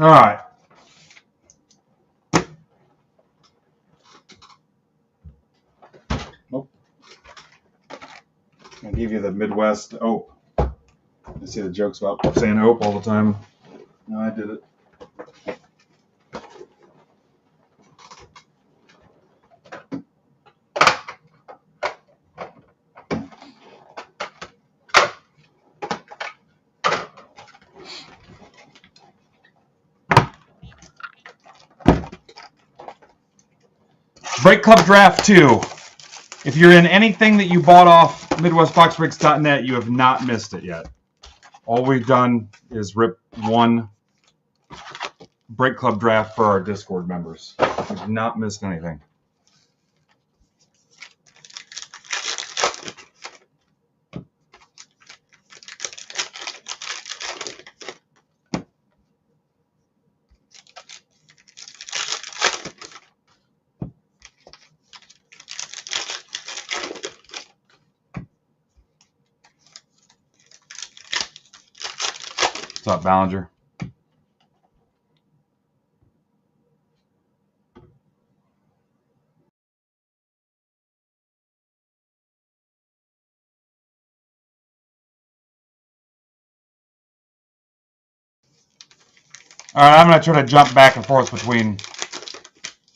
All right. Nope. I give you the Midwest ope. You see the jokes about saying ope all the time. No, I did it. Break Club Draft 2. If you're in anything that you bought off MidwestBoxBreaks.net, you have not missed it yet. All we've done is rip one Break Club Draft for our Discord members. We've not missed anything. What's up, Ballinger? All right, I'm going to try to jump back and forth between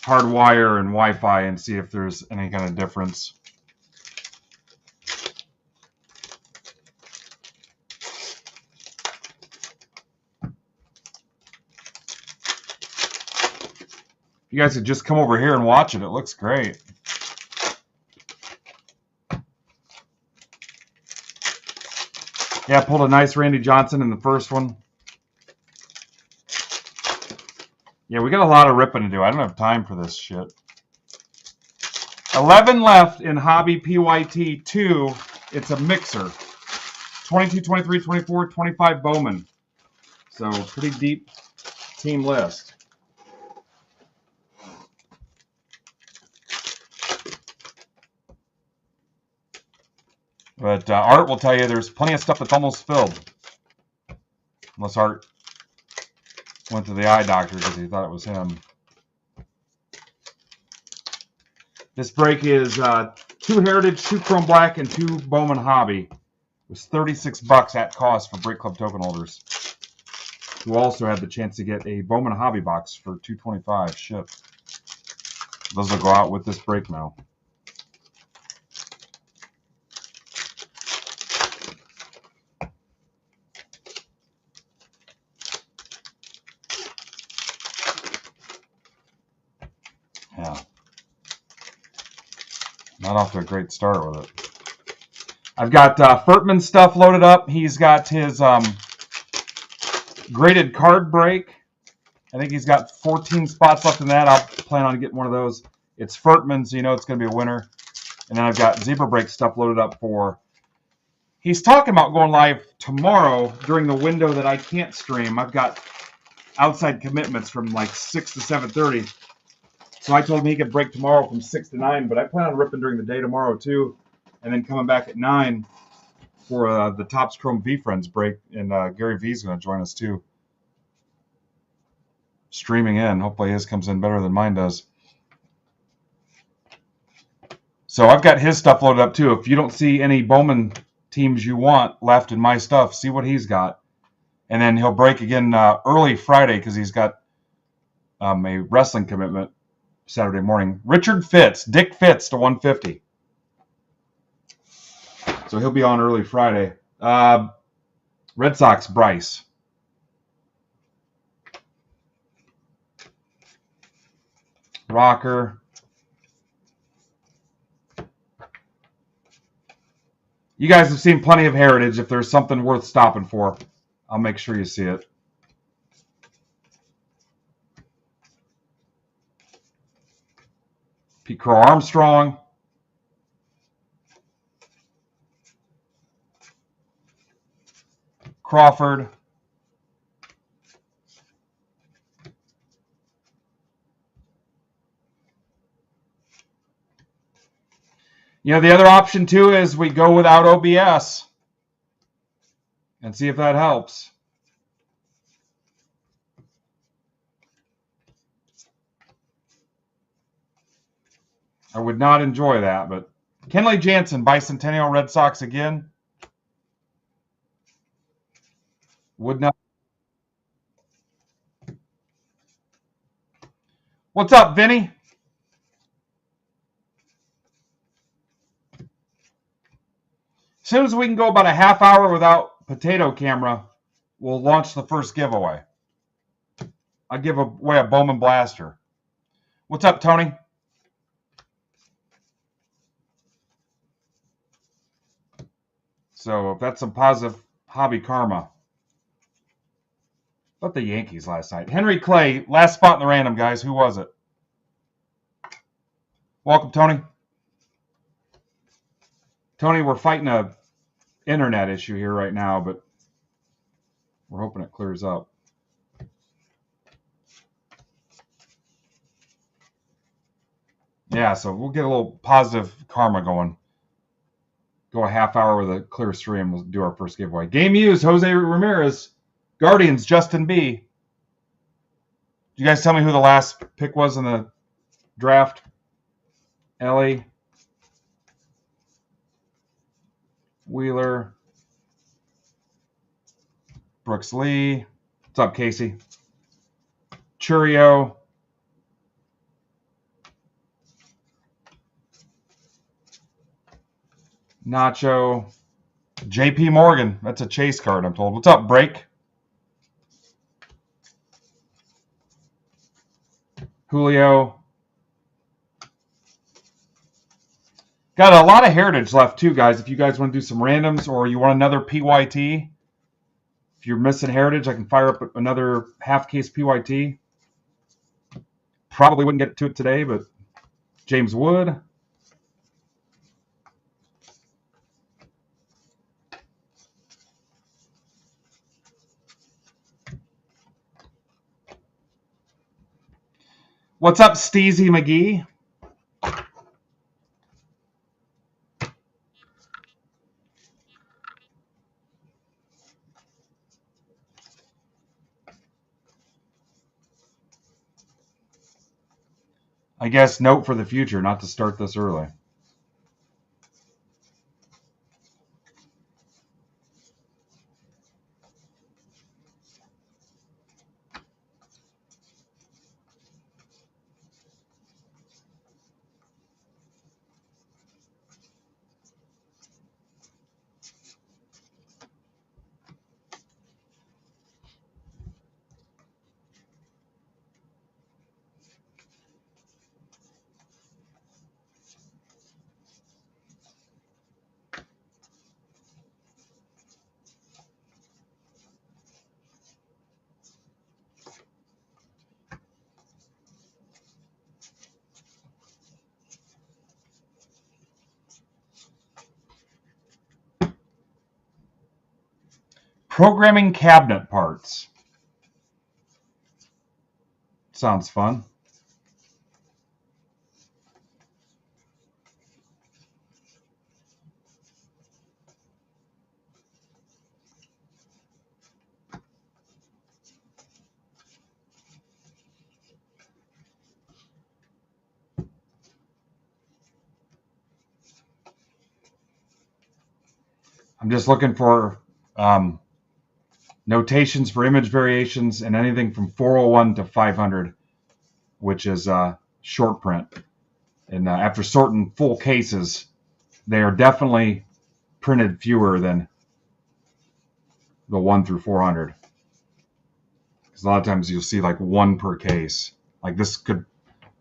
hardwire and Wi-Fi and see if there's any kind of difference. You guys could just come over here and watch it. It looks great. Yeah, I pulled a nice Randy Johnson in the first one. Yeah, we got a lot of ripping to do. I don't have time for this shit. 11 left in Hobby PYT 2. It's a mixer. 22, 23, 24, 25 Bowman. So pretty deep team list. But Art will tell you there's plenty of stuff that's almost filled. Unless Art went to the eye doctor because he thought it was him. This break is 2 Heritage, 2 Chrome Black, and 2 Bowman Hobby. It was $36 at cost for Break Club token holders, who also had the chance to get a Bowman Hobby box for $225 shipped. Those will go out with this break now. Yeah. Not off to a great start with it. I've got Furtman's stuff loaded up. He's got his graded card break. I think he's got 14 spots left in that. I'll plan on getting one of those. It's Furtman, so you know it's going to be a winner. And then I've got Zebra Break stuff loaded up for... He's talking about going live tomorrow during the window that I can't stream. I've got outside commitments from like 6 to 7:30. So I told him he could break tomorrow from 6 to 9, but I plan on ripping during the day tomorrow too, and then coming back at 9 for the Topps Chrome V-Friends break, and Gary V's going to join us too. Streaming in. Hopefully his comes in better than mine does. So I've got his stuff loaded up too. If you don't see any Bowman teams you want left in my stuff, see what he's got. And then he'll break again early Friday because he's got a wrestling commitment Saturday morning. Richard Fitz, Dick Fitz to 150. So he'll be on early Friday. Red Sox, Bryce. Rocker. You guys have seen plenty of Heritage. If there's something worth stopping for, I'll make sure you see it. Pete Crow Armstrong. Crawford. You know, the other option too is we go without OBS and see if that helps. I would not enjoy that, but Kenley Jansen, Bicentennial Red Sox again. Would not. What's up, Vinny? As soon as we can go about a half hour without potato camera, we'll launch the first giveaway. I'll give away a Bowman Blaster. What's up, Tony? So that's some positive hobby karma. But the Yankees last night. Henry Clay, last spot in the random, guys. Who was it? Welcome, Tony. Tony, we're fighting a internet issue here right now, but we're hoping it clears up. Yeah, so we'll get a little positive karma going. Go a half hour with a clear stream. We'll do our first giveaway. Game used, Jose Ramirez. Guardians, Justin B. You guys tell me who the last pick was in the draft? Ellie. Wheeler. Brooks Lee. What's up, Casey? Churio. Nacho. JP Morgan. That's a chase card, I'm told. What's up, Break? Julio. Got a lot of heritage left, too, guys. If you guys want to do some randoms or you want another PYT, if you're missing heritage, I can fire up another half case PYT. Probably wouldn't get to it today, but James Wood. What's up, Steezy McGee? I guess note for the future, not to start this early. Programming cabinet parts. Sounds fun. I'm just looking for notations for image variations and anything from 401 to 500, which is short print. And after sorting full cases, they are definitely printed fewer than the 1 through 400. Because a lot of times you'll see like one per case. Like this could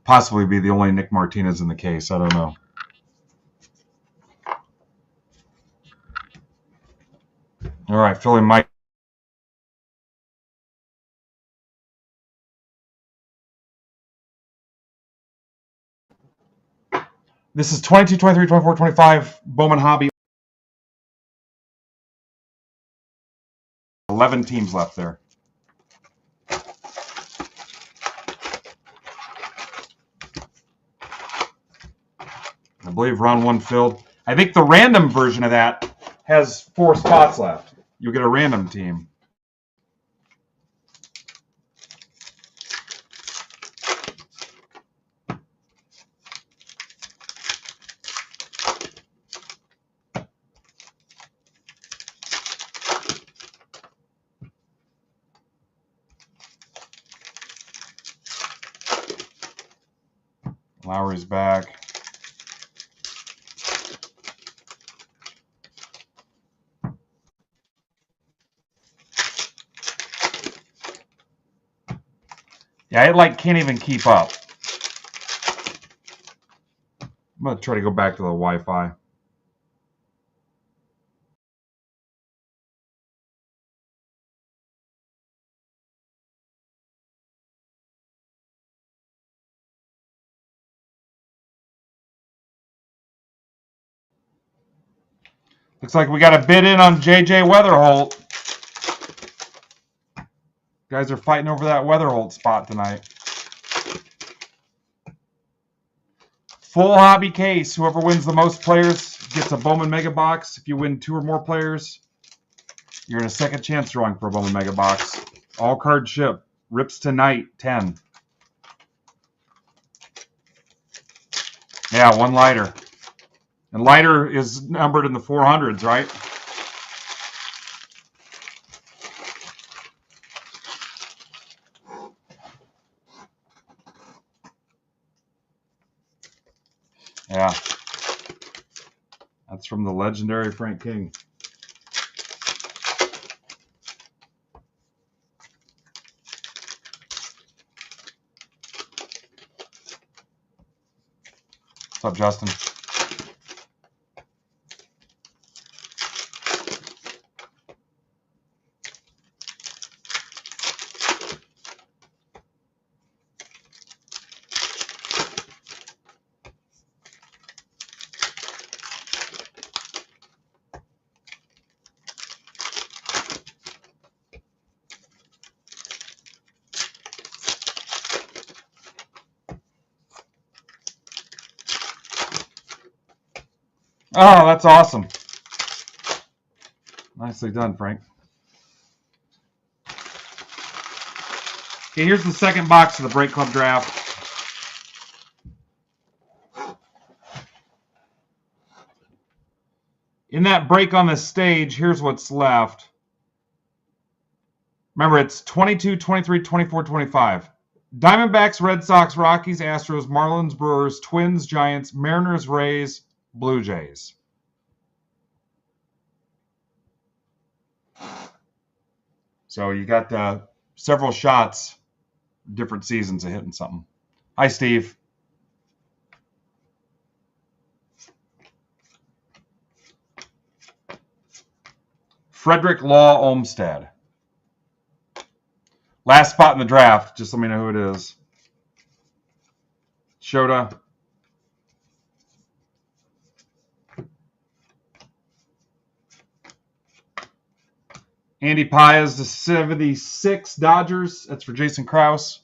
possibly be the only Nick Martinez in the case. I don't know. All right, Philly Mike. This is 22, 23, 24, 25 Bowman Hobby. 11 teams left there. I believe round one filled. I think the random version of that has 4 spots left. You'll get a random team. Lowry's back. Yeah, it like can't even keep up. I'm going to try to go back to the Wi-Fi. Looks like we got a bid in on JJ Weatherholt. Guys are fighting over that Weatherholt spot tonight. Full hobby case. Whoever wins the most players gets a Bowman Mega Box. If you win 2 or more players, you're in a second chance drawing for a Bowman Mega Box. All card ship. Rips tonight, 10. Yeah, 1 lighter. And lighter is numbered in the 400s, right? Yeah. That's from the legendary Frank King. What's up, Justin? Oh, that's awesome. Nicely done, Frank. Okay, here's the second box of the Break Club draft. In that break on the stage, here's what's left. Remember, it's 22, 23, 24, 25. Diamondbacks, Red Sox, Rockies, Astros, Marlins, Brewers, Twins, Giants, Mariners, Rays, Blue Jays. So you got several shots, different seasons of hitting something. Hi, Steve. Frederick Law Olmsted. Last spot in the draft. Just let me know who it is. Shota. Andy Paez, the 76 Dodgers. That's for Jason Krause.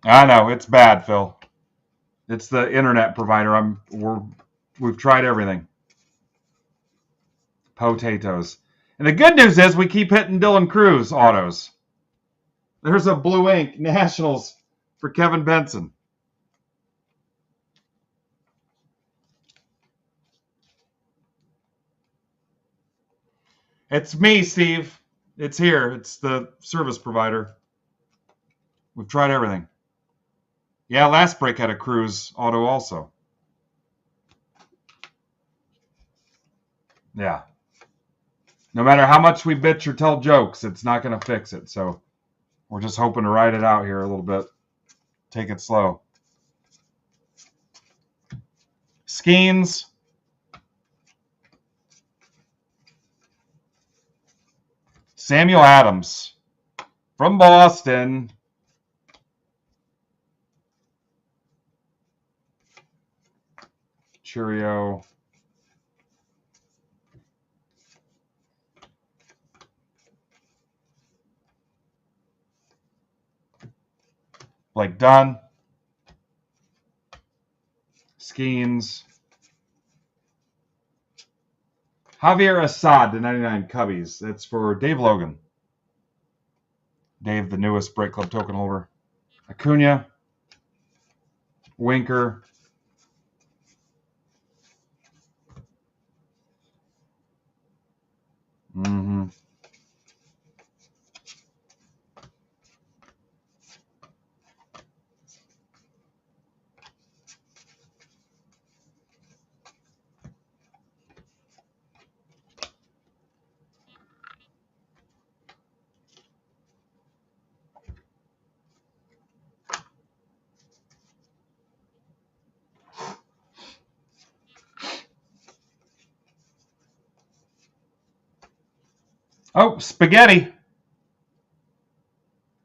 I know, it's bad, Phil. It's the internet provider. We've tried everything. Potatoes. And the good news is we keep hitting Dylan Cruz autos. There's a blue ink Nationals for Kevin Benson. It's me, Steve. It's here. It's the service provider. We've tried everything. Yeah, last break had a Cruz auto also. Yeah. No matter how much we bitch or tell jokes, it's not going to fix it. So we're just hoping to ride it out here a little bit. Take it slow. Skeens. Samuel Adams from Boston. Cheerio. Blake Dunn. Skeens. Javier Assad to 99 Cubbies. That's for Dave Logan. Dave, the newest Break Club token holder. Acuna. Winker. Mm-hmm. Oh, spaghetti.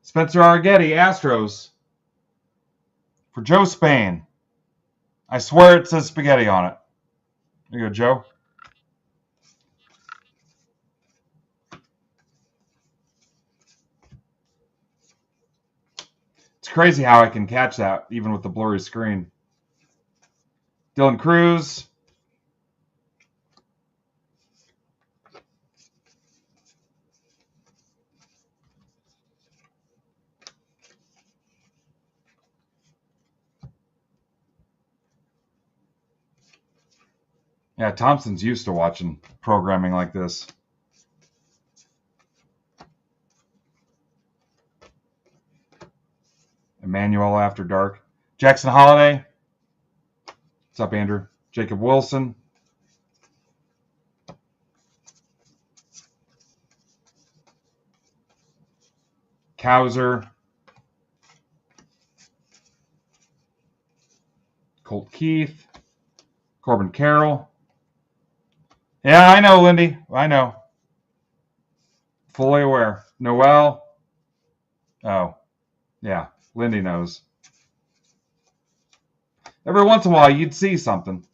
Spencer Arrighetti, Astros. For Joe Spain. I swear it says spaghetti on it. There you go, Joe. It's crazy how I can catch that even with the blurry screen. Dylan Cruz. Yeah, Thompson's used to watching programming like this. Emmanuel After Dark. Jackson Holiday. What's up, Andrew? Jacob Wilson. Cowser. Colt Keith. Corbin Carroll. Yeah, I know, Lindy. I know. Fully aware. Noel. Oh, yeah. Lindy knows. Every once in a while, you'd see something.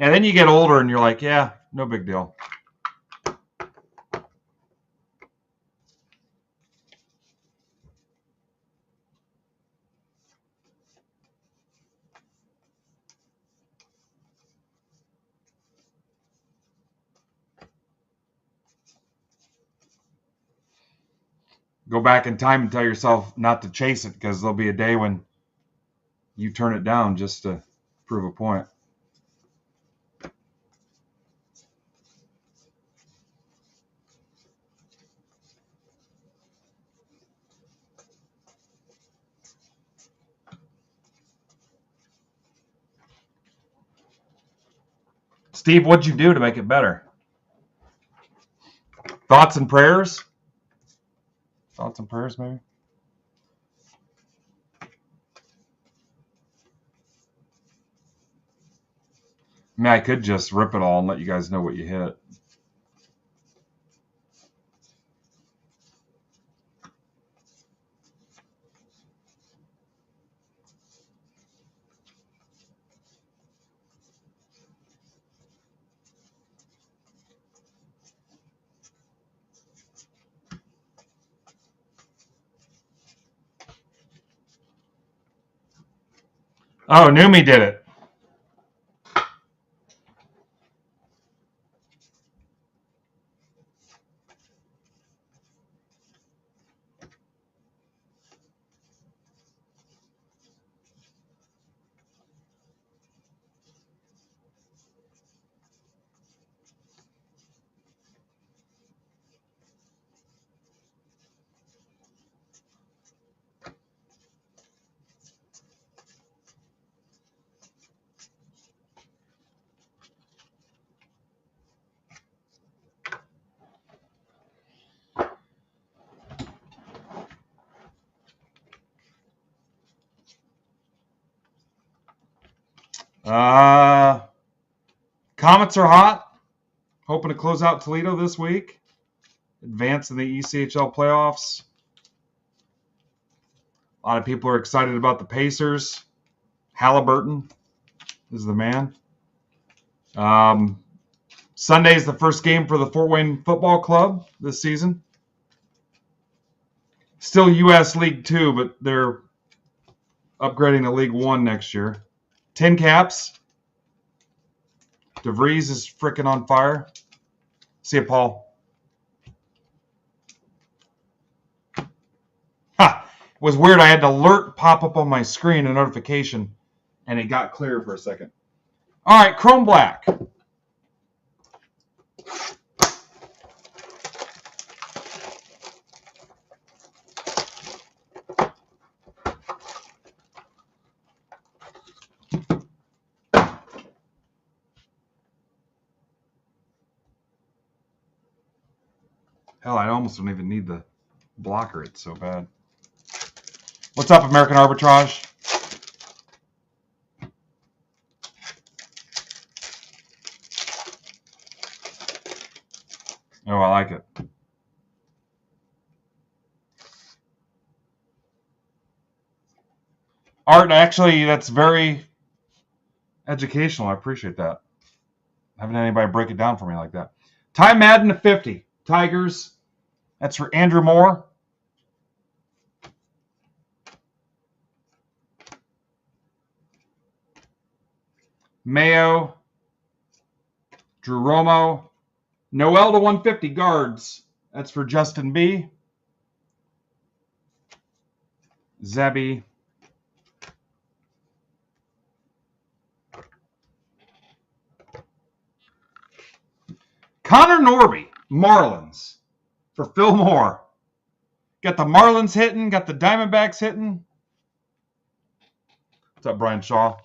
And then you get older and you're like, yeah, no big deal. Go back in time and tell yourself not to chase it because there'll be a day when you turn it down just to prove a point. Steve, what'd you do to make it better? Thoughts and prayers? Thoughts and prayers, maybe? I mean, I could just rip it all and let you guys know what you hit. Oh, Numi did it. Comets are hot. Hoping to close out Toledo this week. Advance in the ECHL playoffs. A lot of people are excited about the Pacers. Halliburton is the man. Sunday is the first game for the Fort Wayne Football Club this season. Still U.S. League 2, but they're upgrading to League 1 next year. 10 caps. DeVries is freaking on fire. See you, Paul. was weird. I had the alert pop up on my screen, a notification, and it got clear for a second. All right, Chrome Black. Hell, I almost don't even need the blocker. It's so bad. What's up, American Arbitrage? Oh, I like it. Art, actually, that's very educational. I appreciate that. Having anybody break it down for me like that. Ty Madden to 50. Tigers. That's for Andrew Moore. Mayo. Drew Romo. Noel to 150. Guards. That's for Justin B. Zebby. Connor Norby. Marlins. For Phil Moore. Got the Marlins hitting. Got the Diamondbacks hitting. What's up, Brian Shaw?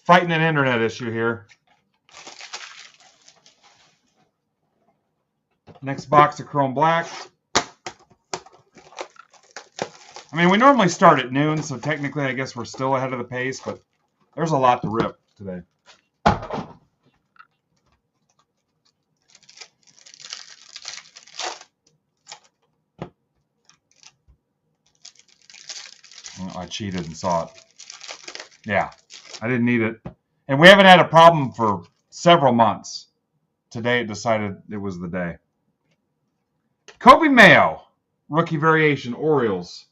Fighting an internet issue here. Next box of Chrome Black. I mean, we normally start at noon, so technically I guess we're still ahead of the pace, but there's a lot to rip today. I cheated and saw it. Yeah, I didn't need it. And we haven't had a problem for several months. Today it decided it was the day. Kobe Mayo, rookie variation, Orioles,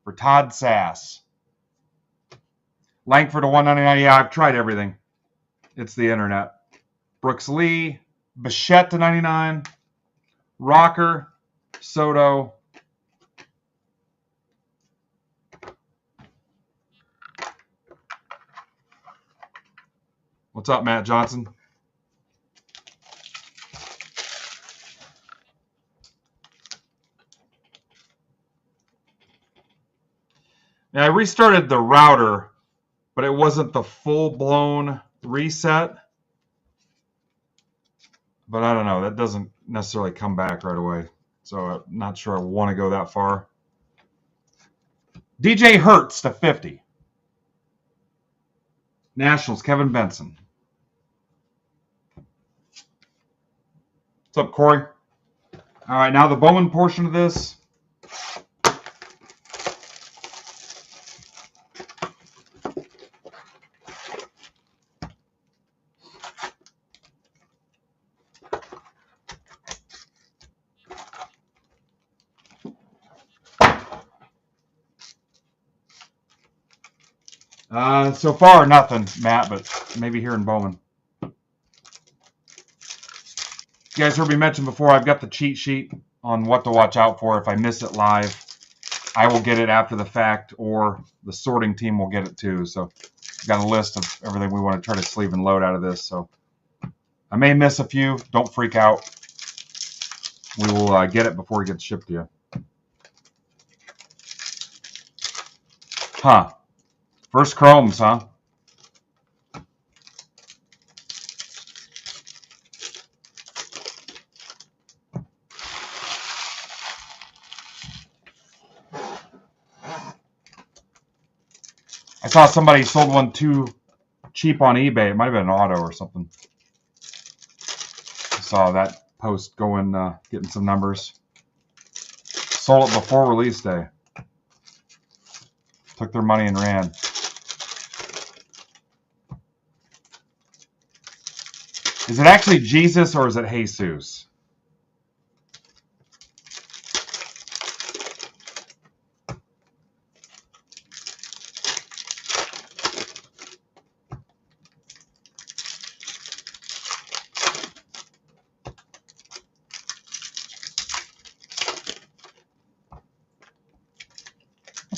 for Todd Sass. Langford to 199. Yeah, I've tried everything. It's the internet. Brooks Lee, Bichette to 99. Rocker, Soto. What's up, Matt Johnson? Now, I restarted the router, but it wasn't the full-blown reset. But I don't know. That doesn't necessarily come back right away. So I'm not sure I want to go that far. DJ Hertz to 50. Nationals, Kevin Benson. What's up, Corey? All right, now the Bowman portion of this. So far, nothing, Matt, but maybe here in Bowman. You guys heard me mention before, I've got the cheat sheet on what to watch out for. If I miss it live, I will get it after the fact, or the sorting team will get it too. So I've got a list of everything we want to try to sleeve and load out of this. So I may miss a few. Don't freak out. We will get it before it gets shipped to you. Huh. First Chromes, huh? I saw somebody sold one too cheap on eBay. It might have been an auto or something. I saw that post going, getting some numbers. Sold it before release day. Took their money and ran. Is it actually Jesus or is it Jesus?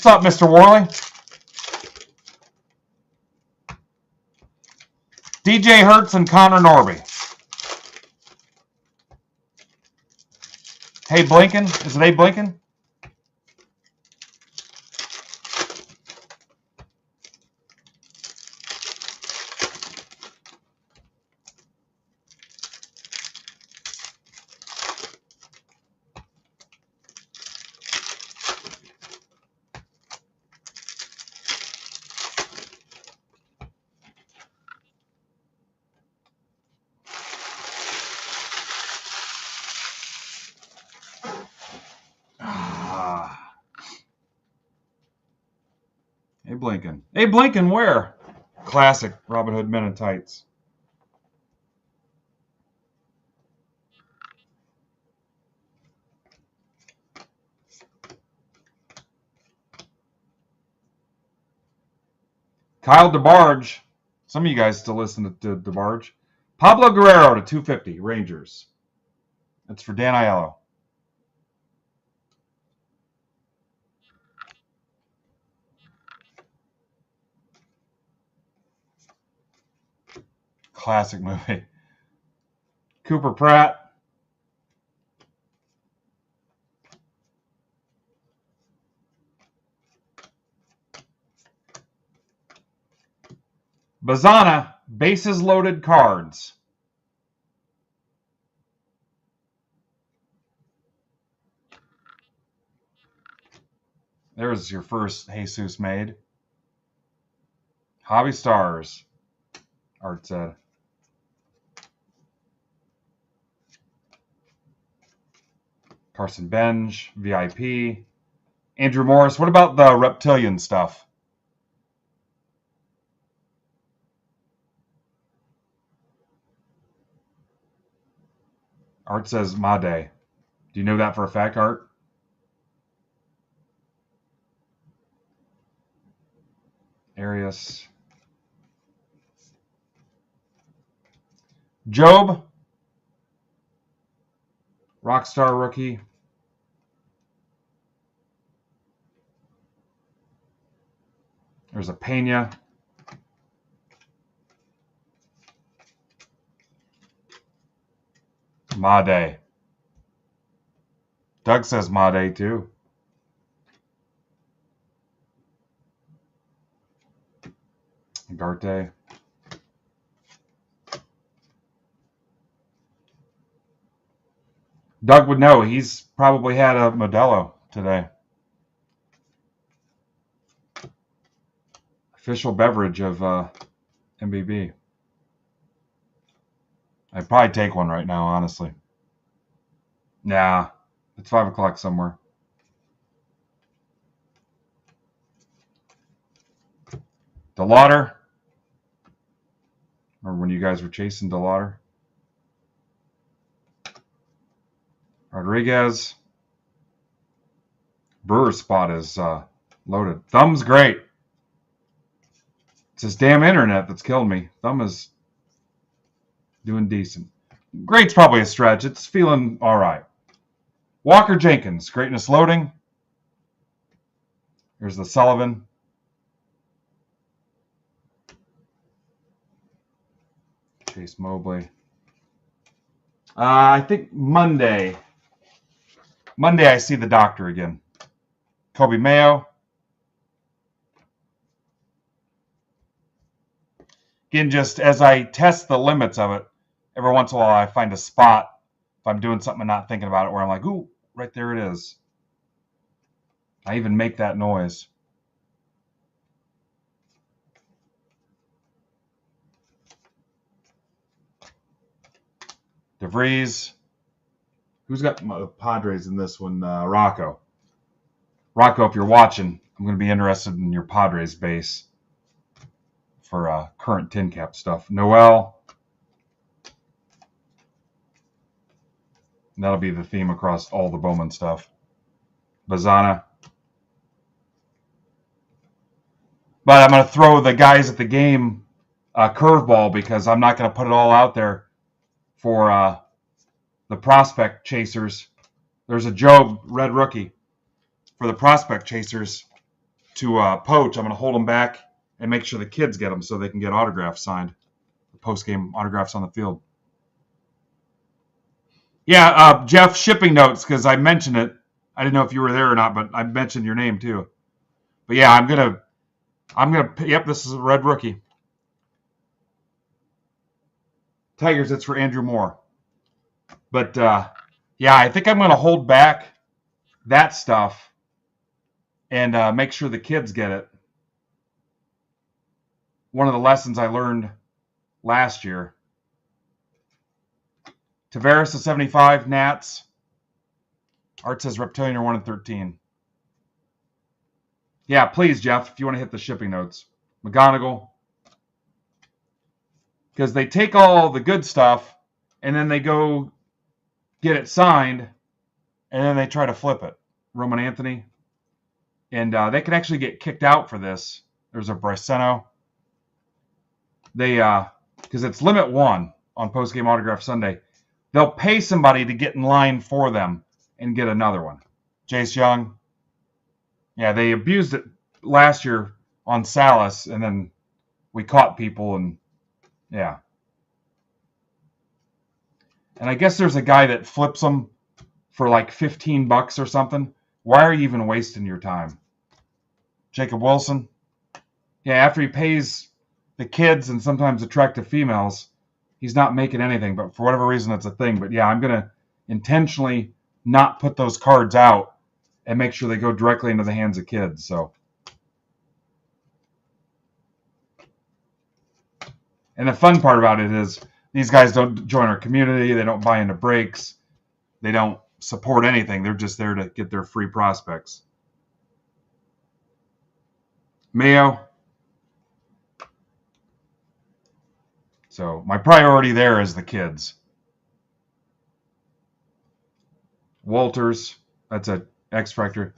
up, Mr. Worley? DJ Hertz and Connor Norby. Hey, Blinken. Is it Hey, Blinken? Hey, Blinken. Hey, Blinken, where? Classic Robin Hood Men in Tights. Kyle DeBarge. Some of you guys still listen to DeBarge. Pablo Guerrero to 250, Rangers. That's for Dan Aiello. Classic movie. Cooper Pratt. Bazana, bases loaded cards. There's your first Jesus made. Hobby Stars. Art said. Carson Benj, VIP. Andrew Morris. What about the reptilian stuff? Art says my day. Do you know that for a fact, Art? Arias. Job. Rockstar rookie. There's a Pena. My day. Doug says my day too. Garte. Doug would know. He's probably had a Modelo today. Official beverage of MBB. I'd probably take one right now, honestly. Nah, it's 5 o'clock somewhere. DeLauder. Remember when you guys were chasing DeLauder? Rodriguez. Brewer's spot is loaded. Thumb's great. It's this damn internet that's killed me. Thumb is doing decent. Great's probably a stretch. It's feeling all right. Walker Jenkins. Greatness loading. Here's the Sullivan. Chase Mobley. I think Monday I see the doctor again. Kobe Mayo. Again, just as I test the limits of it, every once in a while I find a spot, if I'm doing something and not thinking about it, where I'm like, ooh, right there it is. I even make that noise. DeVries. Who's got Padres in this one? Rocco. Rocco, if you're watching, I'm going to be interested in your Padres base for current tin cap stuff. Noel. And that'll be the theme across all the Bowman stuff. Bazana. But I'm going to throw the guys at the game a curveball because I'm not going to put it all out there for the prospect chasers. There's a Job red rookie for the prospect chasers. poach, I'm going to hold them back and make sure the kids get them so they can get autographs signed, post-game autographs on the field. Yeah, Jeff, shipping notes, because I mentioned it. I didn't know if you were there or not, but I mentioned your name too. But yeah, I'm gonna, yep, this is a red rookie. Tigers, it's for Andrew Moore. But yeah, I think I'm gonna hold back that stuff and make sure the kids get it. One of the lessons I learned last year. Tavares to 75, Nats. Art says Reptilian are 1 and 13. Yeah, please, Jeff, if you want to hit the shipping notes. McGonigal. Because they take all the good stuff and then they go get it signed and then they try to flip it. Roman Anthony. And they can actually get kicked out for this. There's a Briceno. They, because it's limit 1 on post-game autograph Sunday. They'll pay somebody to get in line for them and get another one. Jace Young. Yeah, they abused it last year on Salas, and then we caught people, and yeah. And I guess there's a guy that flips them for like $15 or something. Why are you even wasting your time? Jacob Wilson. Yeah, after he pays the kids and sometimes attractive females, he's not making anything, but for whatever reason, it's a thing. But yeah, I'm going to intentionally not put those cards out and make sure they go directly into the hands of kids. So, and the fun part about it is these guys don't join our community. They don't buy into breaks. They don't support anything. They're just there to get their free prospects. Mayo. So my priority there is the kids. Walters, that's a X Factor.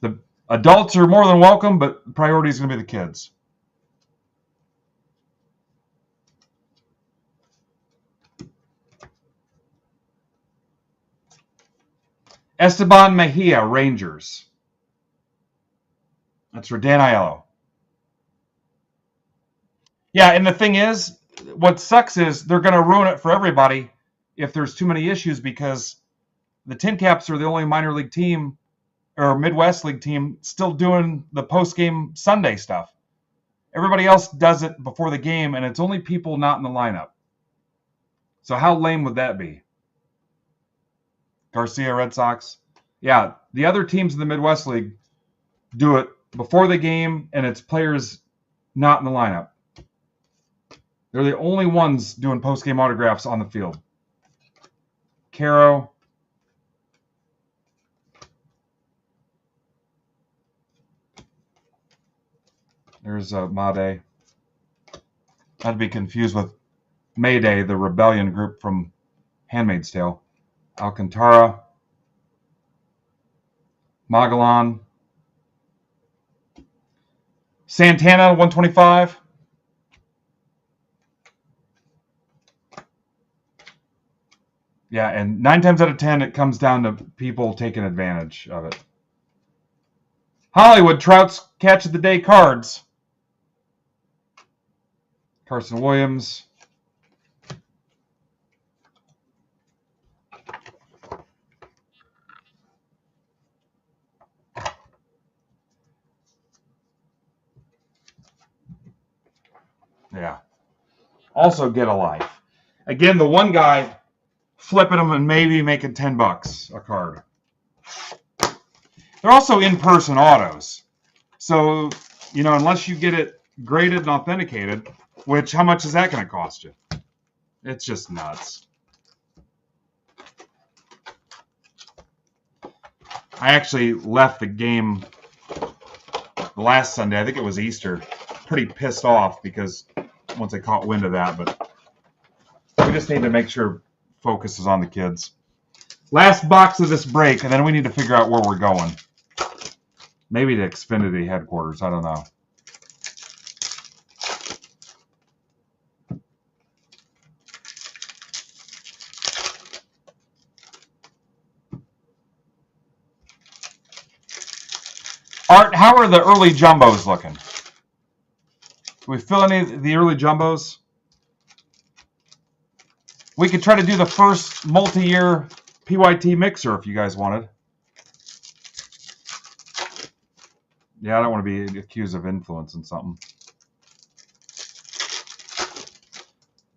The adults are more than welcome, but priority is going to be the kids. Esteban Mejia, Rangers. That's for Dan Aiello. Yeah, and the thing is, what sucks is they're going to ruin it for everybody if there's too many issues, because the Tin Caps are the only minor league team or Midwest League team still doing the post-game Sunday stuff. Everybody else does it before the game, and it's only people not in the lineup. So how lame would that be? Garcia, Red Sox. Yeah, the other teams in the Midwest League do it before the game, and it's players not in the lineup. They're the only ones doing post-game autographs on the field. Caro. There's Made. Not to be confused with Mayday, the rebellion group from Handmaid's Tale. Alcantara. Magellan. Santana, 125. Yeah, and 9 times out of 10, it comes down to people taking advantage of it. Hollywood, Trout's Catch of the Day cards. Carson Williams. Yeah. Also get a life. Again, the one guy flipping them and maybe making $10 a card. They're also in-person autos. So, you know, unless you get it graded and authenticated, which how much is that going to cost you? It's just nuts. I actually left the game the last Sunday. I think it was Easter. Pretty pissed off because once I caught wind of that, but we just need to make sure focus is on the kids. Last box of this break, and then we need to figure out where we're going. Maybe to Xfinity headquarters. I don't know. Art, how are the early jumbos looking? Can we fill any of the early jumbos? We could try to do the first multi-year PYT mixer if you guys wanted. Yeah, I don't want to be accused of influencing something.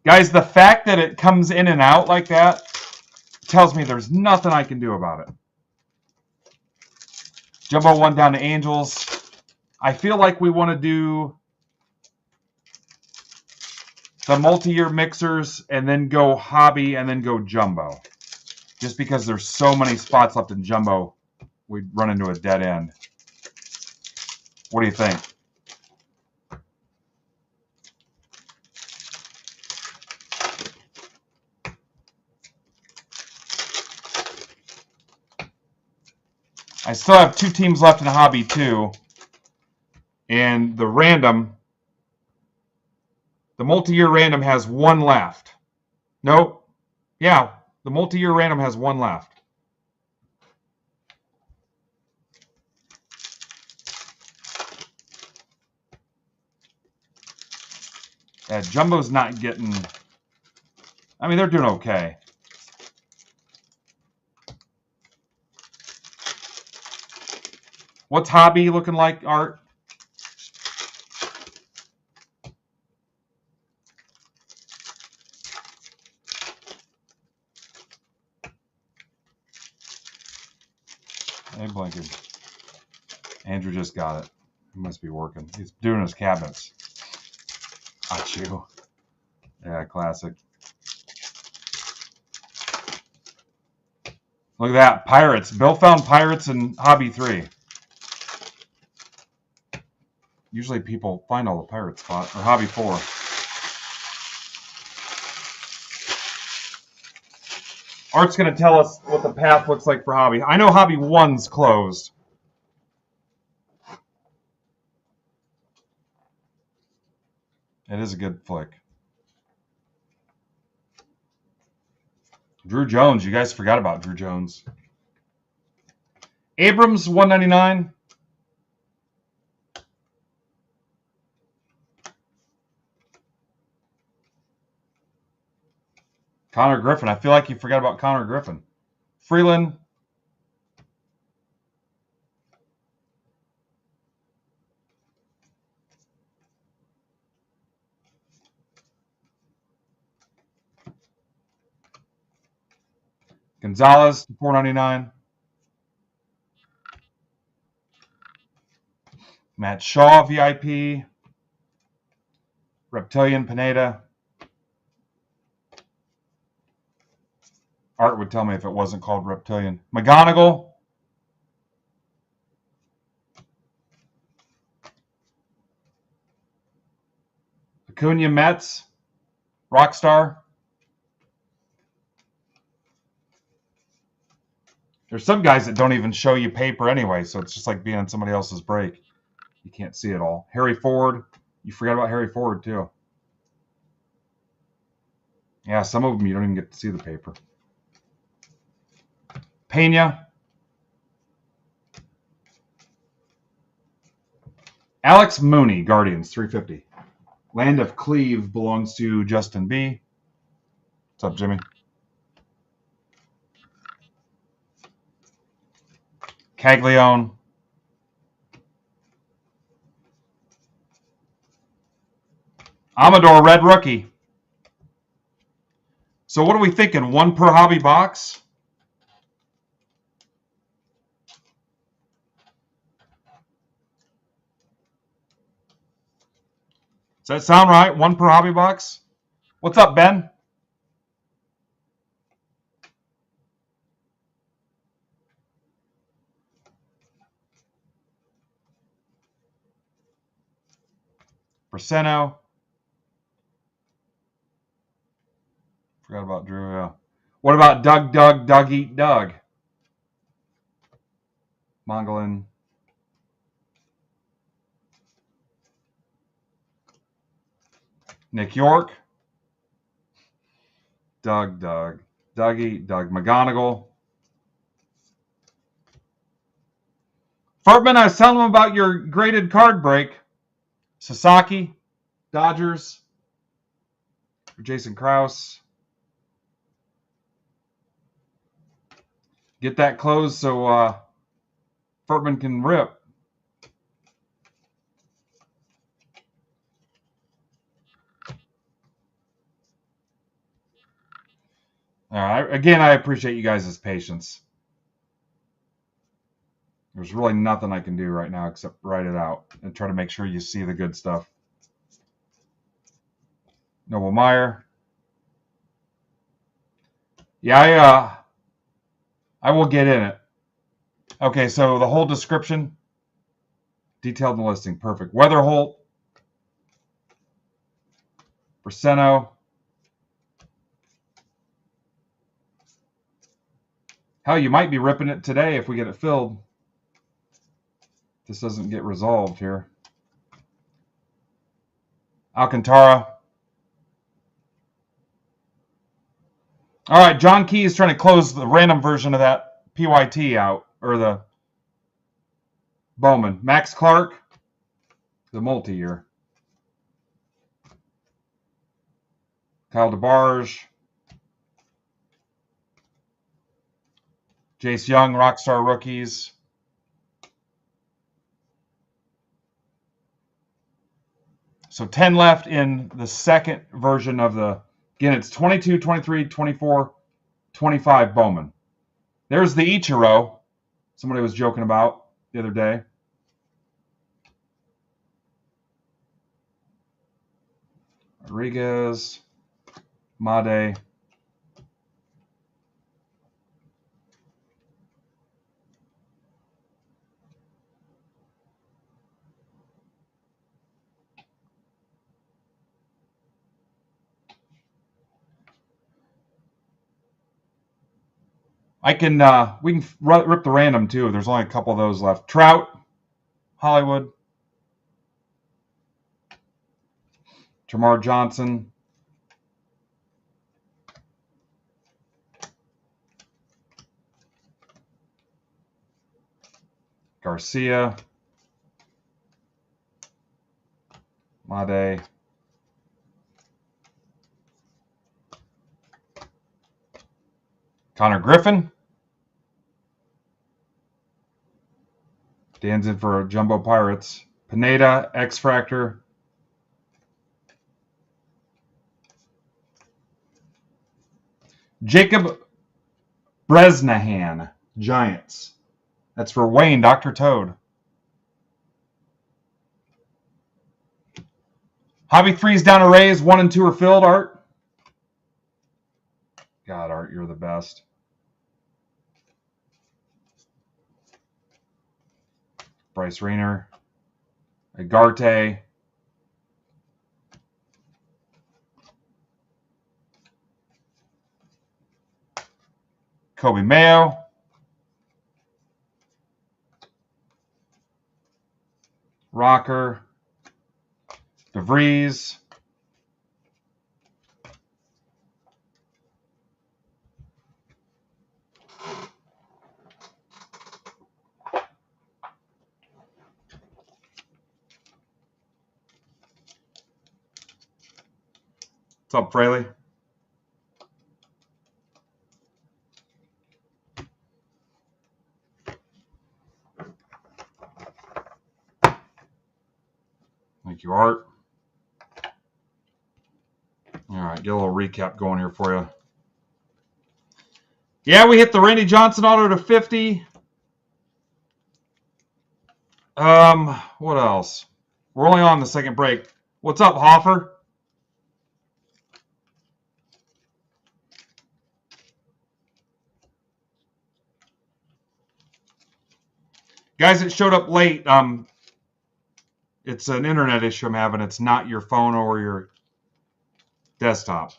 Guys, the fact that it comes in and out like that tells me there's nothing I can do about it. Jumbo 1 down to Angels. I feel like we want to do the multi-year mixers and then go hobby and then go jumbo. Just because there's so many spots left in jumbo, we'd run into a dead end. What do you think? I still have 2 teams left in hobby too. And the random, the multi-year random has 1 left. Nope. Yeah, the multi-year random has 1 left. Jumbo's not getting, I mean, they're doing okay. What's hobby looking like, Art? Hey, blinking. Andrew just got it. He must be working. He's doing his cabinets. Got you. Yeah, classic. Look at that. Pirates. Bill found Pirates in Hobby 3. Usually people find all the Pirate spot. Or Hobby 4. Art's going to tell us what the path looks like for Hobby. I know Hobby 1's closed. It is a good flick. Drew Jones. You guys forgot about Drew Jones. Abrams, 199. Connor Griffin. I feel like you forgot about Connor Griffin. Freeland. Gonzalez, 499. Matt Shaw, VIP. Reptilian, Pineda. Art would tell me if it wasn't called Reptilian. McGonigal. Acuna, Mets. Rockstar. There's some guys that don't even show you paper anyway, so it's just like being on somebody else's break. You can't see it all. Harry Ford. You forgot about Harry Ford, too. Yeah, some of them you don't even get to see the paper. Pena. Alex Mooney, Guardians, 350. Land of Cleve belongs to Justin B. What's up, Jimmy? Caglione. Amador, red rookie. So what are we thinking? 1 per hobby box? Does that sound right? 1 per hobby box? What's up, Ben? Braceno. Forgot about Drew. Yeah. What about Doug Eat Doug? Mongolin. Nick York. Doug Eat Doug. McGonigal. Furtman, I was telling him about your graded card break. Sasaki, Dodgers, Jason Krause. Get that closed so Furtman can rip. All right. Again, I appreciate you guys' patience. There's really nothing I can do right now except write it out and try to make sure you see the good stuff. Noble Meyer. Yeah, I will get in it. Okay, so the whole description, detailed in the listing, perfect. Weatherholt, Braceno. Hell, you might be ripping it today if we get it filled. This doesn't get resolved here. Alcantara. All right, John Key is trying to close the random version of that PYT out, or the Bowman. Max Clark, the multi-year. Kyle DeBarge. Jace Young, Rockstar Rookies. So 10 left in the second version of the, again, it's 22, 23, 24, 25 Bowman. There's the Ichiro somebody was joking about the other day. Rodriguez, Made. We can rip the random too. There's only a couple of those left. Trout, Hollywood, Tamar Johnson, Garcia, Made, Connor Griffin. Dan's in for Jumbo Pirates. Pineda, X-Fractor. Jacob Bresnahan, Giants. That's for Wayne, Dr. Toad. Hobby 3's down to Rays. 1 and 2 are filled, Art. God, Art, you're the best. Bryce Rayner. Agarte. Kobe Mayo. Rocker. DeVries. What's up, Fraley? Thank you, Art. All right, get a little recap going here for you. Yeah, we hit the Randy Johnson auto to 50. What else? We're only on the second break. What's up, Hoffer? Guys that showed up late, it's an internet issue I'm having. It's not your phone or your desktop.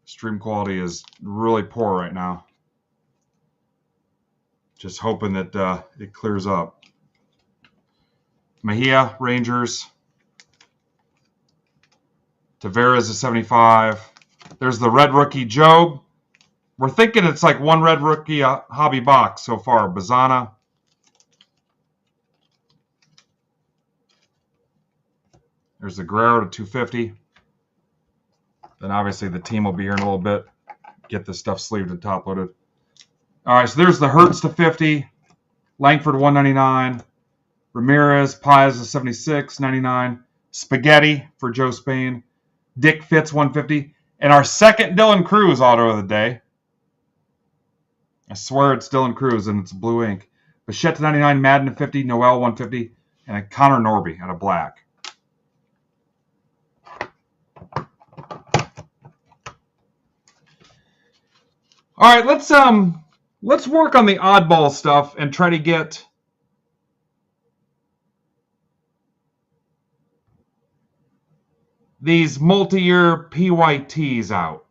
Stream quality is really poor right now. Just hoping that it clears up. Mejia, Rangers. Tavares is 75. There's the red rookie, Job. We're thinking it's like one red rookie hobby box so far. Bazana. There's the Guerrero to 250. Then obviously the team will be here in a little bit. Get this stuff sleeved and top loaded. All right, so there's the Hertz to 50. Langford 199. Ramirez, Pies to 76, 99. Spaghetti for Joe Spain. Dick Fitz 150. And our second Dylan Cruz auto of the day. I swear it's Dylan Cruz and it's blue ink. Bichette to 99, Madden to 50, Noel 150, and a Connor Norby out of black. All right, let's work on the oddball stuff and try to get these multi-year PYTs out.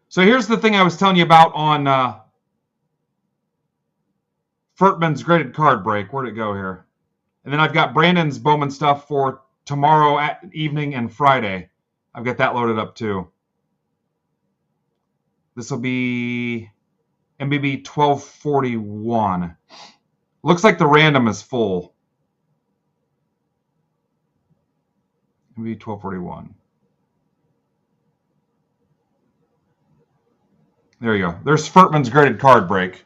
So here's the thing I was telling you about on Furtman's graded card break. Where'd it go here? And then I've got Brandon's Bowman stuff for tomorrow evening and Friday. I've got that loaded up too. This will be MBB 1241. Looks like the random is full. MBB 1241. There you go. There's Furtman's graded card break.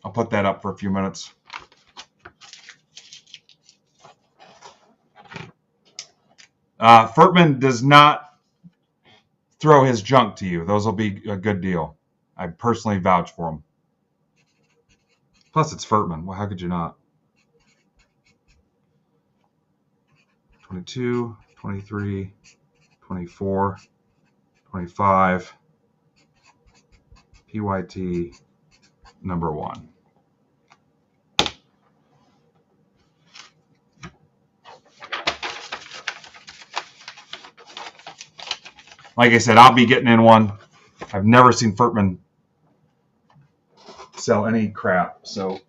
I'll put that up for a few minutes. Furtman does not throw his junk to you. Those will be a good deal. I personally vouch for him. Plus, it's Furtman. Well, how could you not? 22, 23, 24, 25. PYT number 1. Like I said, I'll be getting in one. I've never seen Furtman sell any crap, so.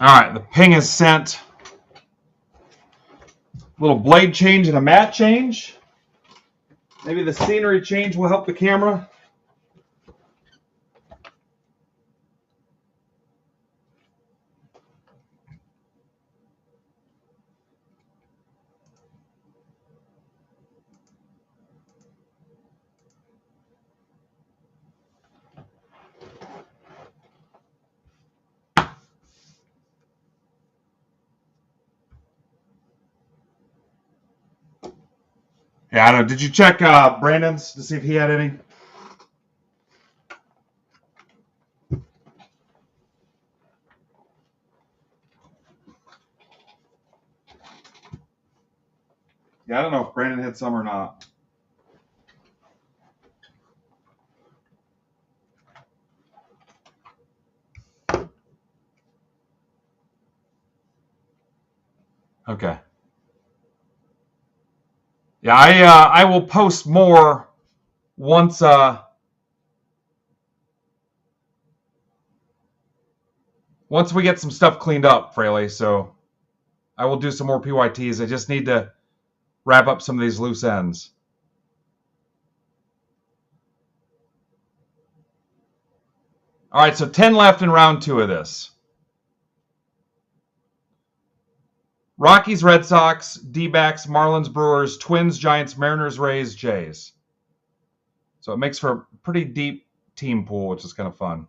All right, the ping is sent. Little blade change and a matte change. Maybe the scenery change will help the camera. Yeah, I don't know. Did you check Brandon's to see if he had any? Yeah, I don't know if Brandon had some or not. Okay. Yeah, I will post more once once we get some stuff cleaned up, Fraley. So I will do some more PYTs. I just need to wrap up some of these loose ends. All right, so 10 left in round 2 of this. Rockies, Red Sox, D-backs, Marlins, Brewers, Twins, Giants, Mariners, Rays, Jays. So it makes for a pretty deep team pool, which is kind of fun.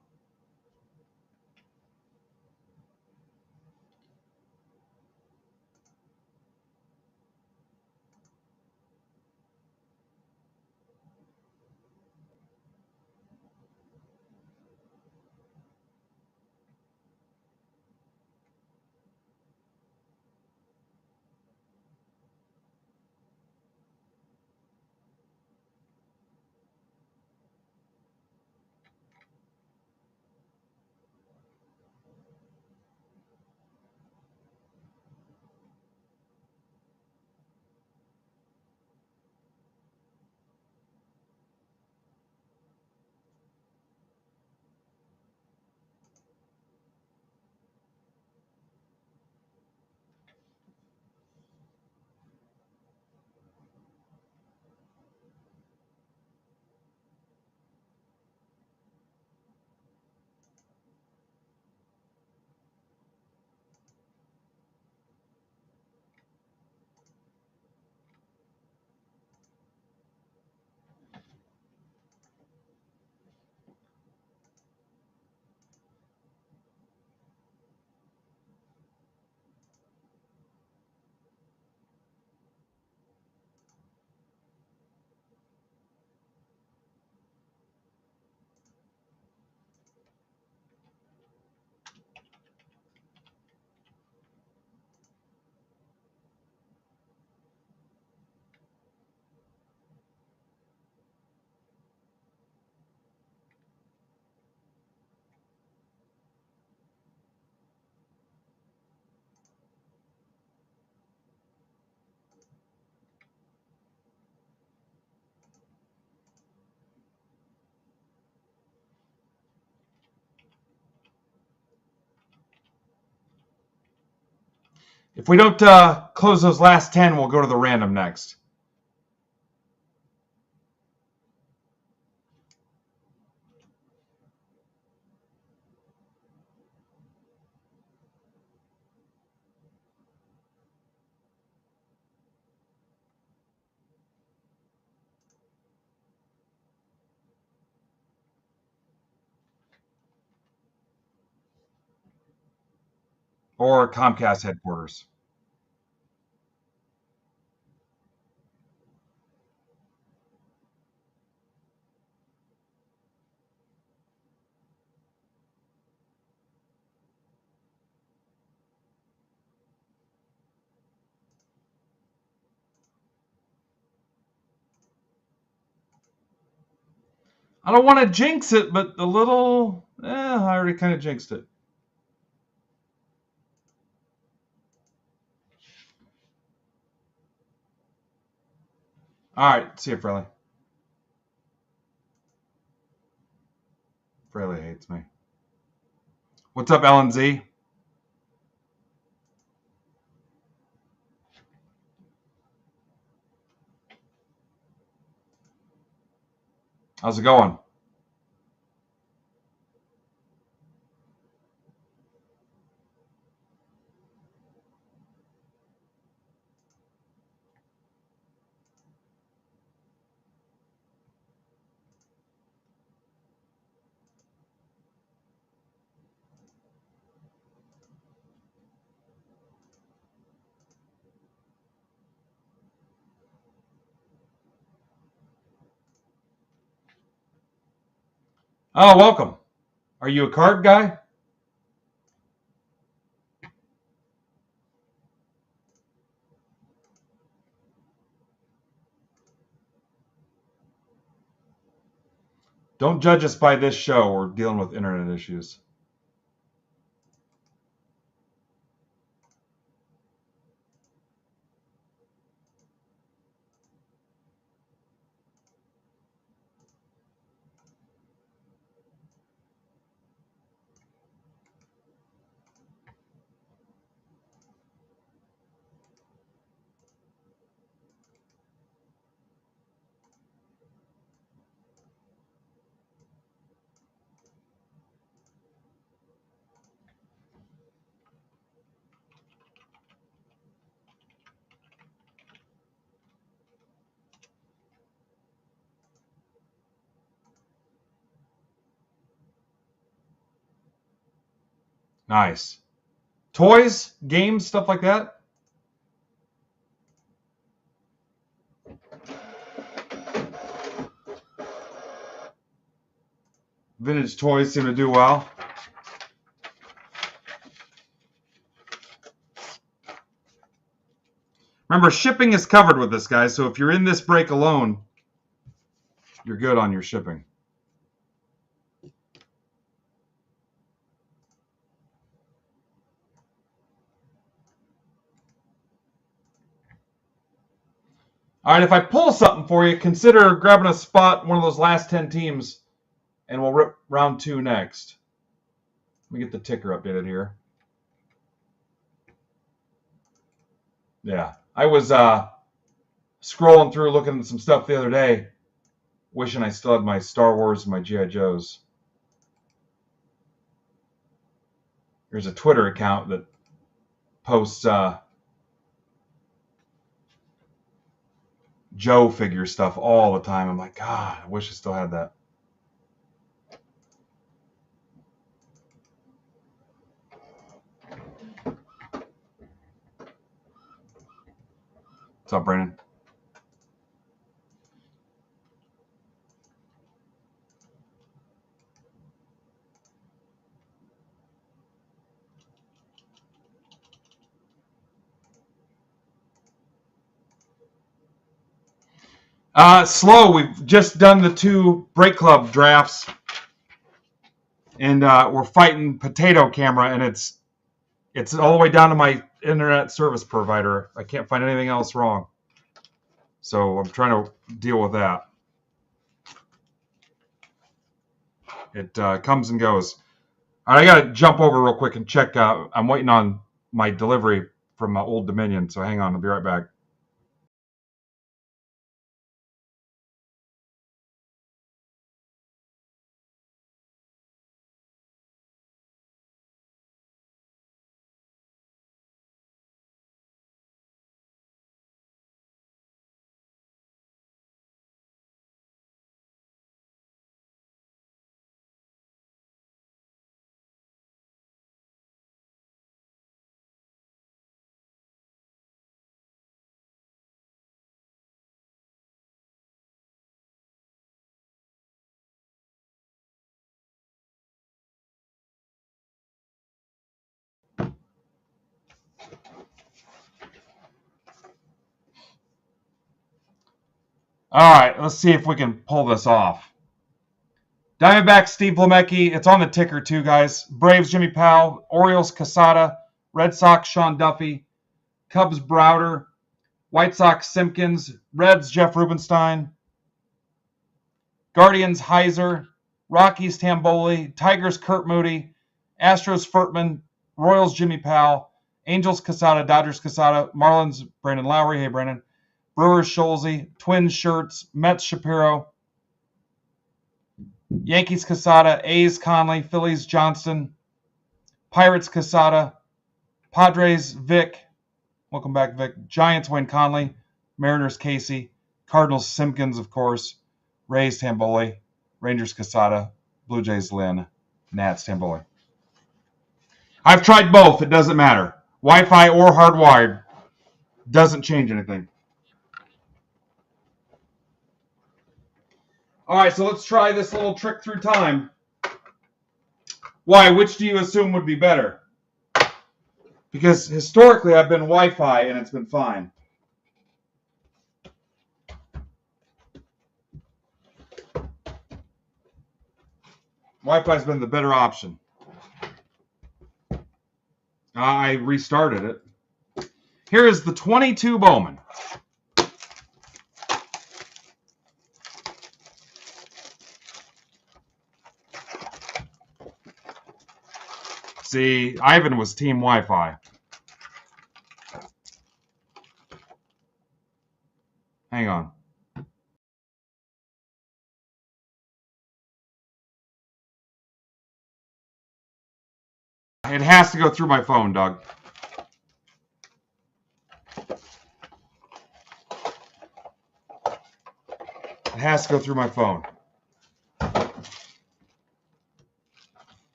If we don't close those last 10, we'll go to the random next. Or Comcast headquarters. I don't want to jinx it, but a little, I already kind of jinxed it. All right, see you, Fraley. Fraley hates me. What's up, LNZ? How's it going? Oh, welcome. Are you a card guy? Don't judge us by this show. We're dealing with internet issues. Nice. Toys, games, stuff like that? Vintage toys seem to do well. Remember, shipping is covered with this, guys. So if you're in this break alone, you're good on your shipping. All right, if I pull something for you, consider grabbing a spot, one of those last 10 teams, and we'll rip round 2 next. Let me get the ticker updated here. Yeah, I was scrolling through looking at some stuff the other day, wishing I still had my Star Wars and my G.I. Joes. There's a Twitter account that posts Joe figure stuff all the time. I'm like, God, I wish I still had that. What's up, Brandon? Slow. We've just done the 2 Break Club drafts, and we're fighting Potato Camera, and it's all the way down to my internet service provider. I can't find anything else wrong, so I'm trying to deal with that. It comes and goes. All right, I got to jump over real quick and check. I'm waiting on my delivery from Old Dominion. So hang on, I'll be right back. All right, let's see if we can pull this off. Diamondbacks, Steve Lemecki. It's on the ticker too, guys. Braves, Jimmy Powell. Orioles, Casada. Red Sox, Sean Duffy. Cubs, Browder. White Sox, Simpkins. Reds, Jeff Rubenstein. Guardians, Heiser. Rockies, Tamboli. Tigers, Kurt Moody. Astros, Furtman. Royals, Jimmy Powell. Angels, Casada. Dodgers, Casada. Marlins, Brandon Lowry. Hey, Brandon. Brewers, Scholze. Twins, Shirts. Mets, Shapiro. Yankees, Casada. A's, Conley. Phillies, Johnston. Pirates, Casada. Padres, Vic. Welcome back, Vic. Giants, Wayne Conley. Mariners, Casey. Cardinals, Simpkins, of course. Rays, Tamboli. Rangers, Casada. Blue Jays, Lynn. Nats, Tamboli. I've tried both. It doesn't matter. Wi-Fi or hardwired. Doesn't change anything. All right, so let's try this little trick through time. Why? Which do you assume would be better? Because historically I've been Wi-Fi and it's been fine. Wi-Fi's been the better option. I restarted it. Here is the 22 Bowman. See, Ivan was Team Wi-Fi. Hang on. It has to go through my phone, Doug. It has to go through my phone.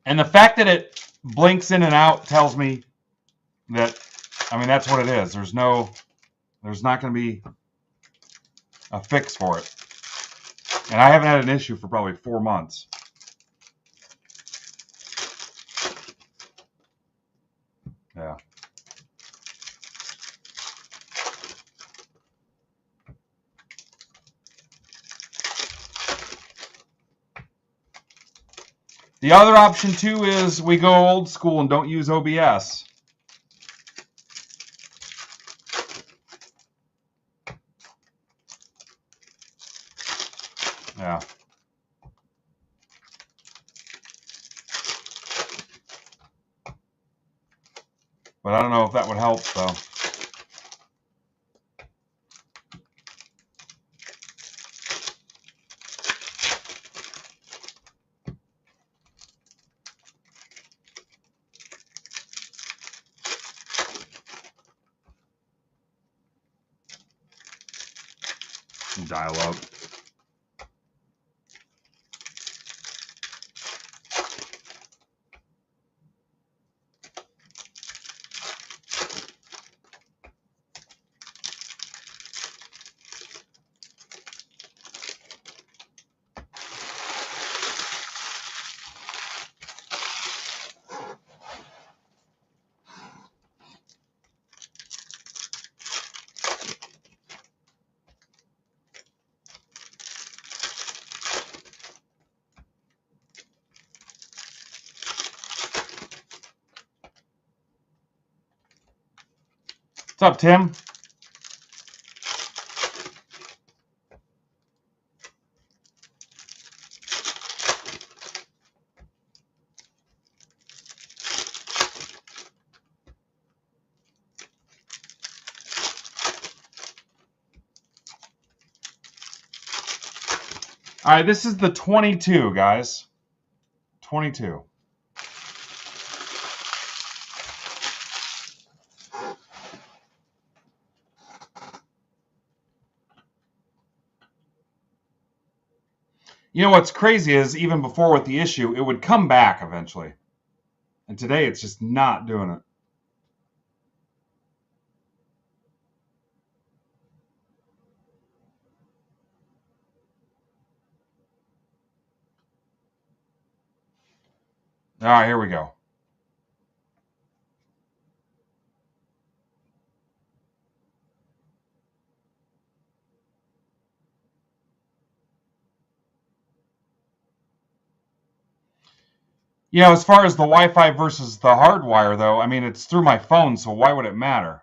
And the fact that it blinks in and out tells me that, I mean, that's what it is. There's not going to be a fix for it. And I haven't had an issue for probably 4 months. Yeah. The other option, too, is we go old school and don't use OBS. Yeah. But I don't know if that would help, though. Dial up. What's up, Tim? All right, this is the 22, guys. 22. You know what's crazy is even before with the issue, it would come back eventually. And today it's just not doing it. All right, here we go. You know, as far as the Wi-Fi versus the hardwire, though, I mean, it's through my phone, so why would it matter?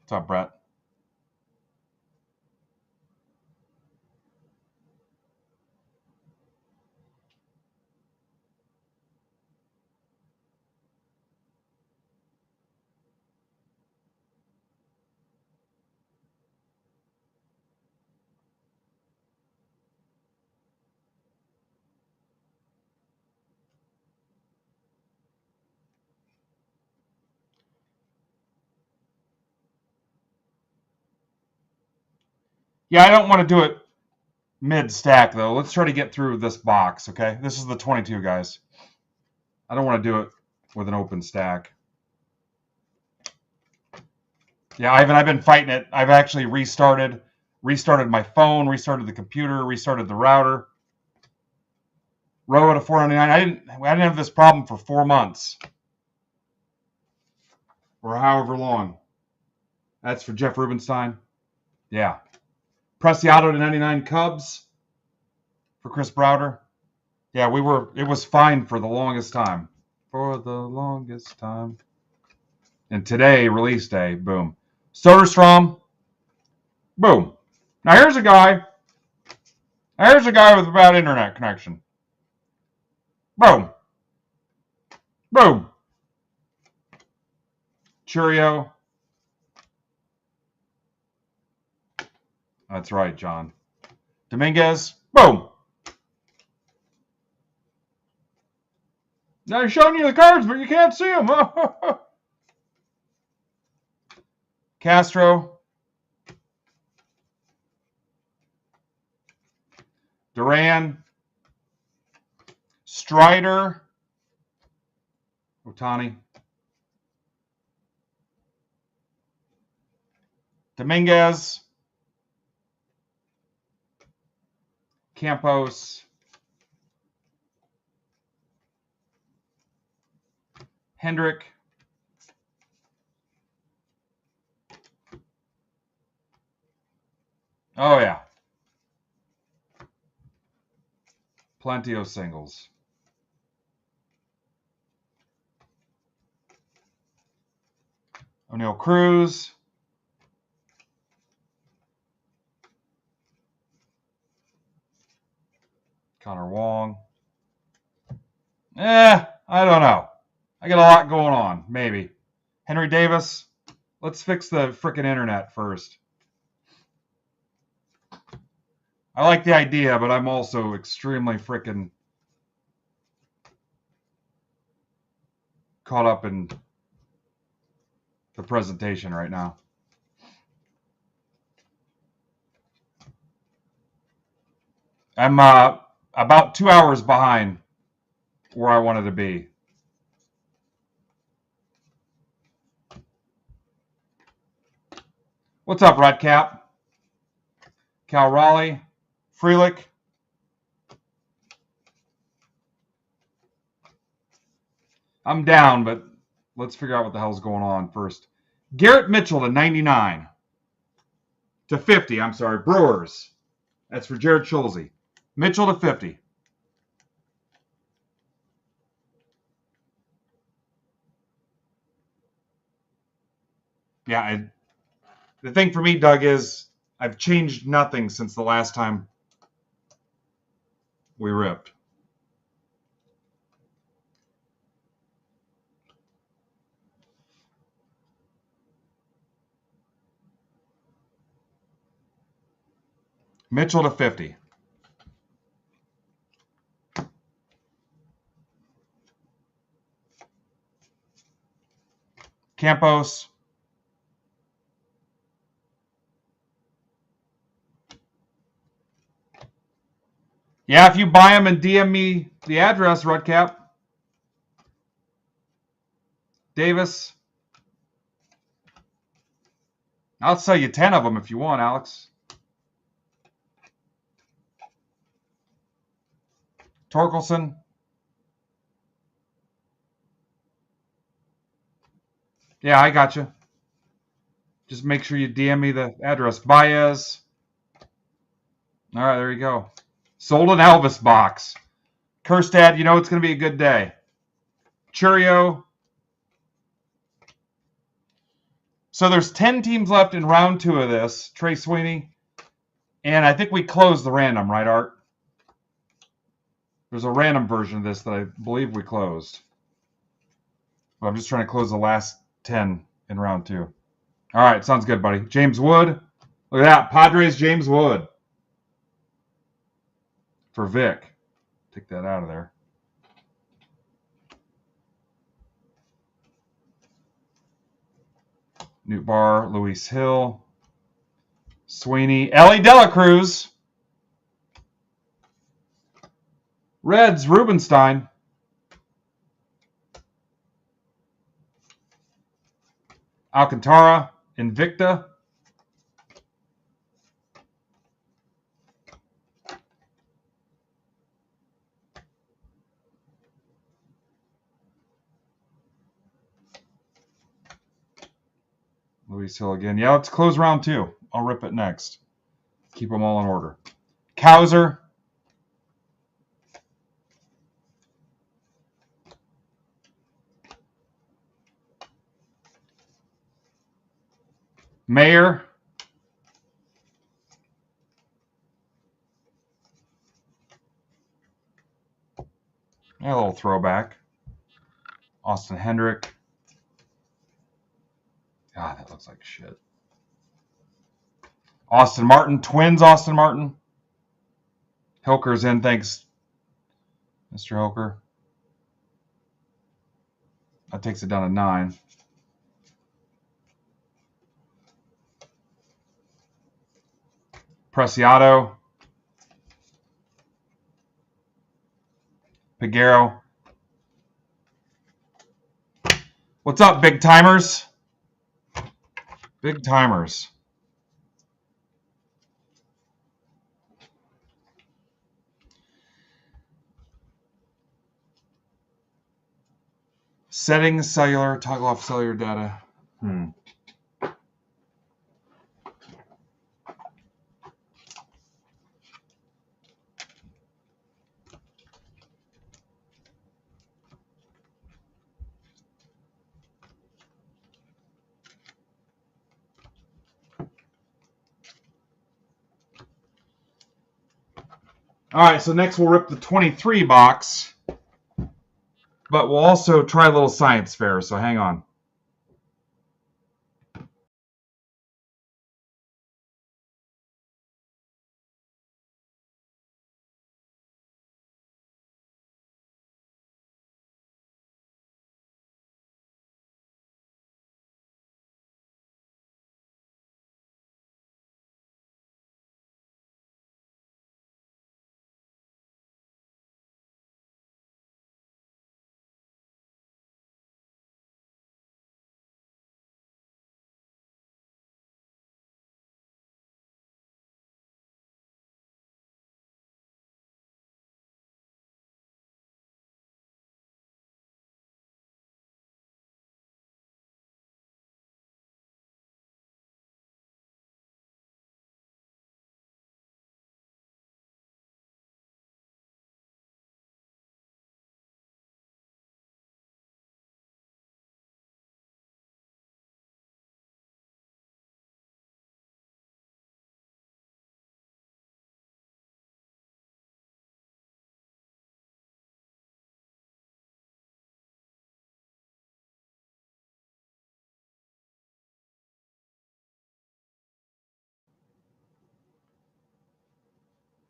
What's up, Brett? Yeah, I don't want to do it mid-stack, though. Let's try to get through this box, okay? This is the 22, guys. I don't want to do it with an open stack. Yeah, Ivan, I've been fighting it. I've actually restarted my phone, restarted the computer, restarted the router. Row at a 499. I didn't have this problem for 4 months. Or however long. That's for Jeff Rubenstein. Yeah. Preciado to 99 Cubs for Chris Browder. Yeah, it was fine for the longest time. For the longest time. And today, release day, boom. Soderstrom, boom. Now here's a guy with a bad internet connection. Boom. Boom. Churio. That's right, John. Dominguez, boom. Now he's showing you the cards, but you can't see them. Castro. Duran. Strider. Otani. Dominguez. Campos. Hendrick. Oh, yeah. Plenty of singles. O'Neal Cruz. Connor Wong. I don't know. I got a lot going on, maybe. Henry Davis. Let's fix the frickin' internet first. I like the idea, but I'm also extremely frickin' caught up in the presentation right now. I'm about 2 hours behind where I wanted to be. What's up, Redcap? Cal Raleigh, Freelick. I'm down, but let's figure out what the hell's going on first. Garrett Mitchell to 99. To 50, I'm sorry. Brewers. That's for Jared Schulze. Mitchell to 50. Yeah, the thing for me, Doug, is I've changed nothing since the last time we ripped. Mitchell to 50. Campos. Yeah, if you buy them and DM me the address, Rudcap. Davis. I'll sell you 10 of them if you want, Alex. Torkelson. Yeah, I got you. Just make sure you DM me the address. Baez. All right, there you go. Sold an Elvis box. Kerstad, you know it's going to be a good day. Churio. So there's 10 teams left in round 2 of this. Trey Sweeney. And I think we closed the random, right, Art? There's a random version of this that I believe we closed. But I'm just trying to close the last 10 in round 2. All right, sounds good, buddy. James Wood. Look at that. Padres James Wood. For Vic. Take that out of there. Newt Barr, Luis Hill, Sweeney, Ellie Dela Cruz, Reds, Rubenstein, Alcantara, Invicta, Luis Hill again. Yeah, let's close round 2. I'll rip it next. Keep them all in order. Kauser, Mayer, a little throwback. Austin Hendrick. God, that looks like shit. Austin Martin, Twins Austin Martin. Hilker's in, thanks, Mr. Hilker. That takes it down to 9. Preciado. Piguero. What's up, big timers? Big timers. Settings, cellular, toggle off cellular data. All right, so next we'll rip the 23 box, but we'll also try a little science fair, so hang on.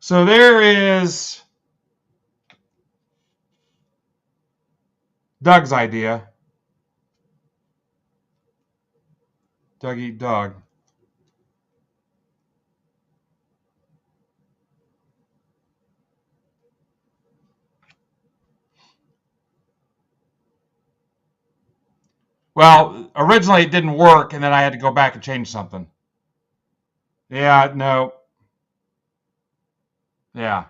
So there is Doug's idea. Doug eat dog. Well, originally it didn't work, and then I had to go back and change something. Yeah, no. Yeah.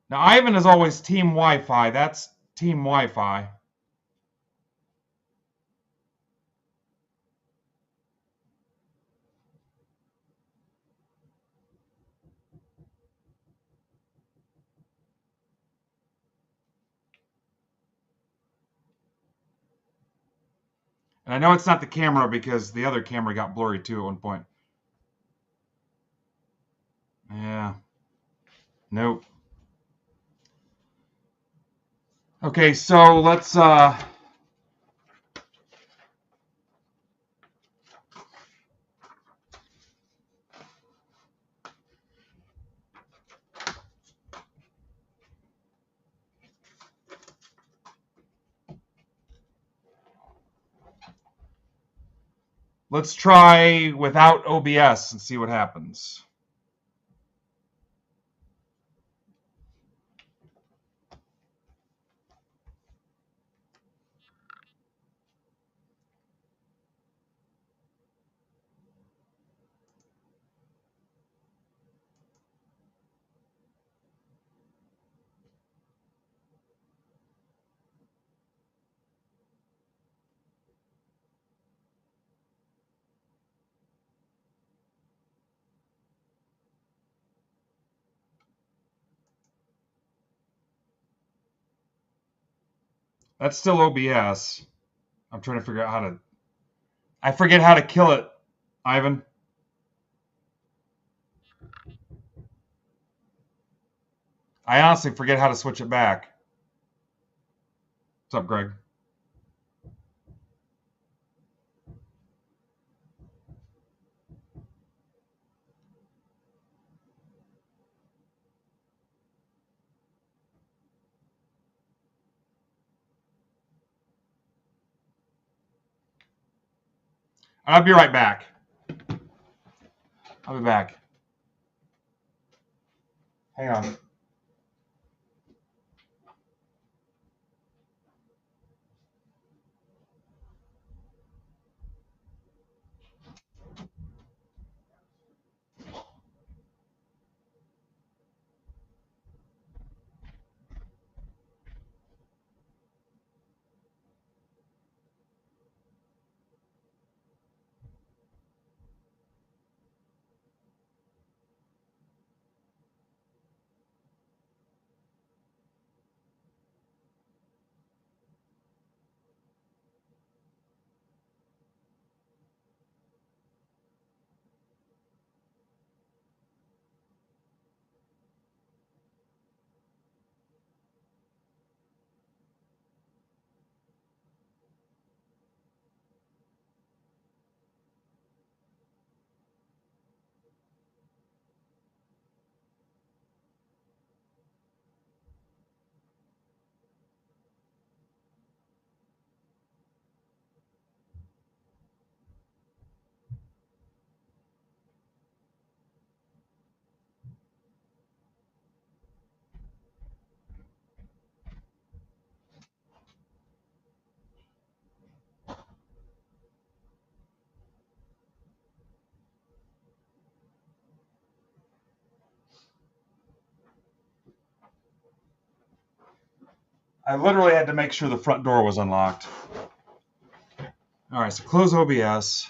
Now, Ivan is always Team Wi-Fi. That's Team Wi-Fi. And I know it's not the camera because the other camera got blurry too at one point. Yeah. Nope. Okay, so let's try without OBS and see what happens. That's still OBS. I'm trying to figure out how to. I forget how to kill it, Ivan. I honestly forget how to switch it back. What's up, Greg? I'll be right back. I'll be back. Hang on. I literally had to make sure the front door was unlocked. All right, so close OBS.